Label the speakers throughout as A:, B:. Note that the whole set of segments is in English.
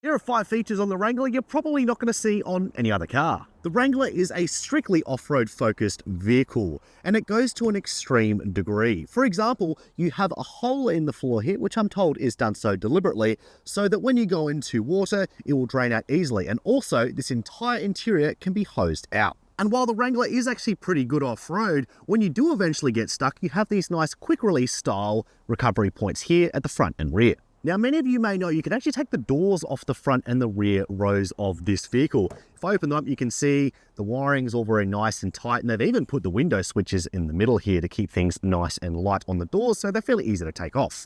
A: Here are 5 features on the Wrangler you're probably not going to see on any other car. The Wrangler is a strictly off-road focused vehicle, and it goes to an extreme degree. For example, you have a hole in the floor here, which I'm told is done so deliberately, so that when you go into water, it will drain out easily. And also, this entire interior can be hosed out. And while the Wrangler is actually pretty good off-road, when you do eventually get stuck, you have these nice quick-release style recovery points here at the front and rear. Now, many of you may know you can actually take the doors off the front and the rear rows of this vehicle. If I open them up, you can see the wiring is all very nice and tight, and they've even put the window switches in the middle here to keep things nice and light on the doors, so they're fairly easy to take off.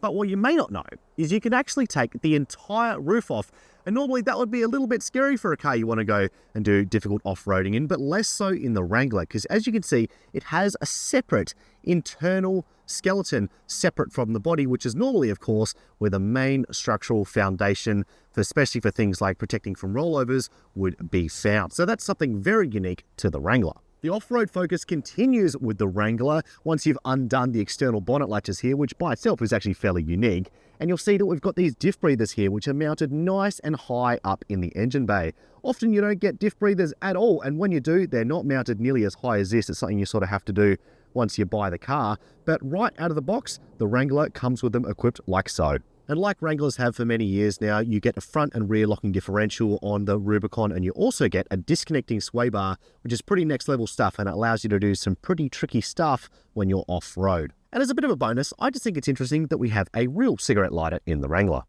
A: But what you may not know is you can actually take the entire roof off. And normally that would be a little bit scary for a car you want to go and do difficult off-roading in, but less so in the Wrangler, because as you can see, it has a separate internal skeleton separate from the body, which is normally, of course, where the main structural foundation, especially for things like protecting from rollovers, would be found. So that's something very unique to the Wrangler. The off-road focus continues with the Wrangler once you've undone the external bonnet latches here, which by itself is actually fairly unique. And you'll see that we've got these diff breathers here, which are mounted nice and high up in the engine bay. Often you don't get diff breathers at all, and when you do, they're not mounted nearly as high as this. It's something you sort of have to do once you buy the car. But right out of the box, the Wrangler comes with them equipped like so. And like Wranglers have for many years now, you get a front and rear locking differential on the Rubicon, and you also get a disconnecting sway bar, which is pretty next level stuff, and it allows you to do some pretty tricky stuff when you're off-road. And as a bit of a bonus, I just think it's interesting that we have a real cigarette lighter in the Wrangler.